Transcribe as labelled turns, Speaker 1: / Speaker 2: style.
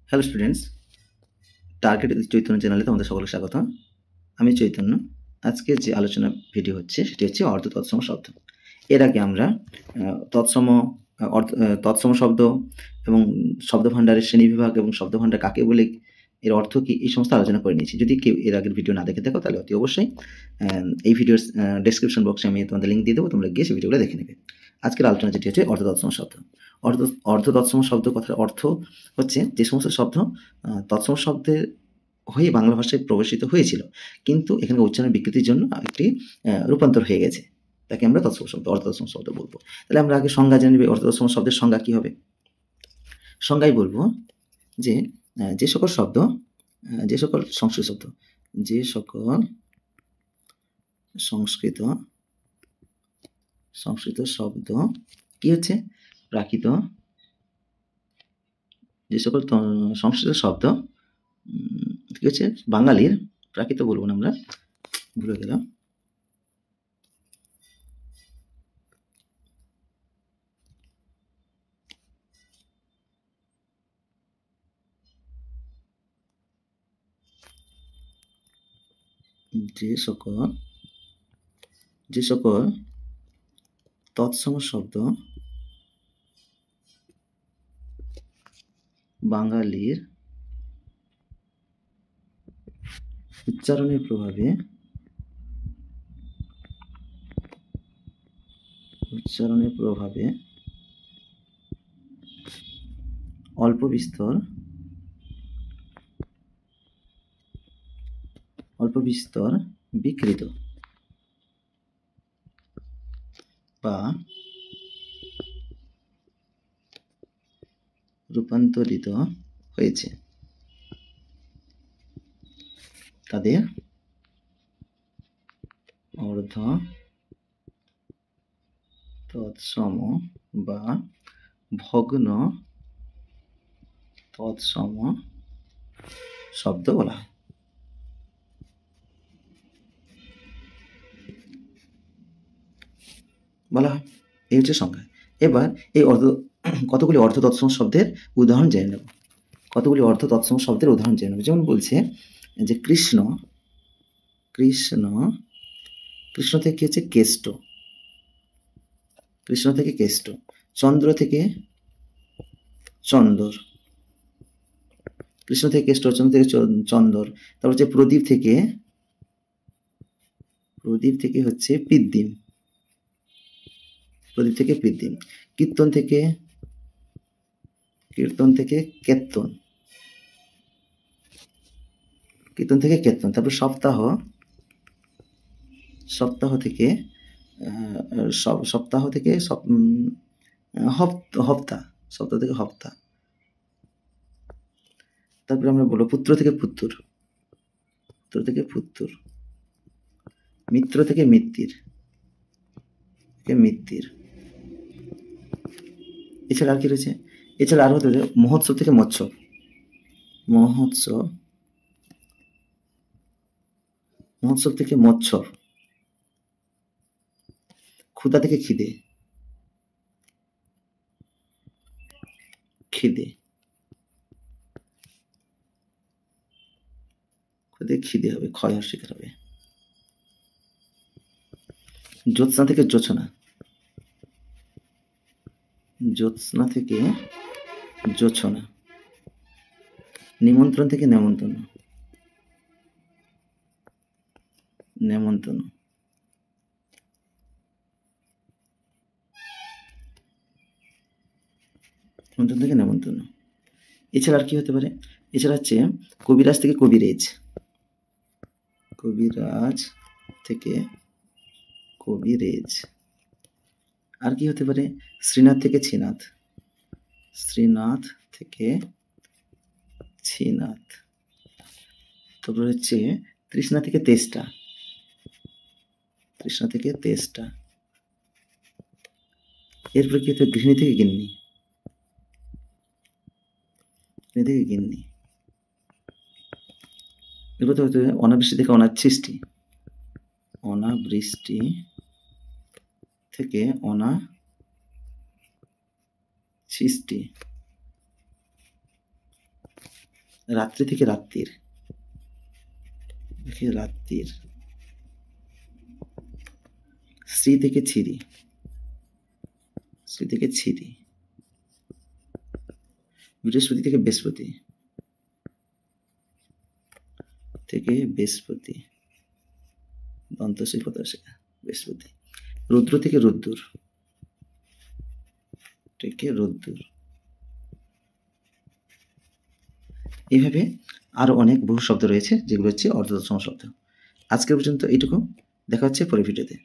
Speaker 1: Hello students, target Chaitanya চ্যানেলে তোমাদের সকলকে স্বাগত। আমি চৈতন্য। আজকে যে আলোচনা ভিডিও হচ্ছে সেটি হচ্ছে অর্ধ তৎসম শব্দ। এর আগে আমরা তৎসম শব্দ এবং শব্দভাণ্ডারের শ্রেণীবিভাগ এবং শব্দভাণ্ডার কাকে বলে, এর অর্থ কী, এই সমস্ত আলোচনা করে নিয়েছি। যদি কেউ এর আগের ভিডিও না দেখে থাকো তাহলে অতি অবশ্যই এই ভিডিওর ডেসক্রিপশন বক্সে আমি তোমাদের লিঙ্ক দিয়ে দেবো, তোমরা গিয়ে সেই ভিডিওগুলো দেখে নেবে। আজকের আলোচনা যেটি হচ্ছে অর্ধ তৎসম শব্দ। অর্ধ তৎসম শব্দ কথার অর্থ হচ্ছে যে সমস্ত শব্দ তৎসম শব্দের হয়ে বাংলা ভাষায় প্রবেশিত হয়েছিল, কিন্তু এখানে উচ্চারণ বিকৃতির জন্য একটি রূপান্তর হয়ে গেছে, তাকে আমরা তৎসম শব্দ, অর্ধ তৎসম শব্দ বলবো। তাহলে আমরা আগে সংজ্ঞা জেনে নেব। অর্ধ তৎসম শব্দের সংজ্ঞা কী হবে? সংজ্ঞায় বলবো যে যে সকল শব্দ, যে সকল সংস্কৃত শব্দ, যে সকল সংস্কৃত শব্দ কি হচ্ছে প্রাকৃত, যে সকল সংস্কৃত শব্দ কি হচ্ছে বাঙালির, প্রাকৃত বলবো না, আমরা ভুলে গেলাম, যে সকল তৎসম শব্দ বাঙালির উচ্চারণের প্রভাবে অল্প বিস্তর বিকৃত বা রূপান্তরিত হয়েছে, তাদের অর্ধ তৎসম বা ভগ্ন তৎসম শব্দ বলা হয়। এই হচ্ছে সংজ্ঞা। এবার এই কতগুলি অর্ধ তৎসম শব্দের উদাহরণ জেনে নেব। যেমন বলছে যে কৃষ্ণ থেকে হচ্ছে কেষ্ট, চন্দ্র থেকে চন্দর, কৃষ্ণ থেকে কেষ্ট, চন্দ্র থেকে চন্দর। তারপর হচ্ছে প্রদীপ থেকে হচ্ছে পিদ্দিম, কীর্তন থেকে কেত্তন, তারপর সপ্তাহ থেকে হপ্তা, তারপরে আমরা বলবো পুত্র থেকে পুত্তুর, মিত্র থেকে মিত্তির, এছাড়া আর কি রয়েছে? এছাড়া আরো হতে পারে মহোৎসব থেকে মৎস্য, মহোৎসব থেকে মৎস্য, ক্ষুধা থেকে খিদে, খিদে হবে, ক্ষয় শিকার হবে। জ্যোৎস্না থেকে জোছনা, নিমন্ত্রণ থেকে নেমন্তন্ন, এছাড়া আর কি হতে পারে? এছাড়া হচ্ছে কবিরাজ থেকে কবিরেজ, আর কি হতে পারে? শ্রীনাথ থেকে ছিনাথ, তারপর হচ্ছে তৃষ্ণা থেকে তেষ্টা, এরপরে কি হতে? গৃহিণী থেকে গিন্নি, এরপর তো হতে অনাবৃষ্টি থেকে অনাবৃষ্টি, থেকে অনাছিষ্টি, রাত্রি থেকে রাত্রির, রাত্রির। শ্রী থেকে ছিরি, শ্রী থেকে ছিরি। বৃহস্পতি থেকে বৃহস্পতি, থেকে বৃহস্পতি, দন্তসি ফতসি বৃহস্পতি। রুদ্র থেকে রুদ্দুর, থেকে রুদ্দুর। এইভাবে আরো অনেক বহু শব্দ রয়েছে যেগুলো হচ্ছে অর্ধতৎসম শব্দ। আজকের পর্যন্ত এইটুকু, দেখা হচ্ছে পরের ভিডিওতে।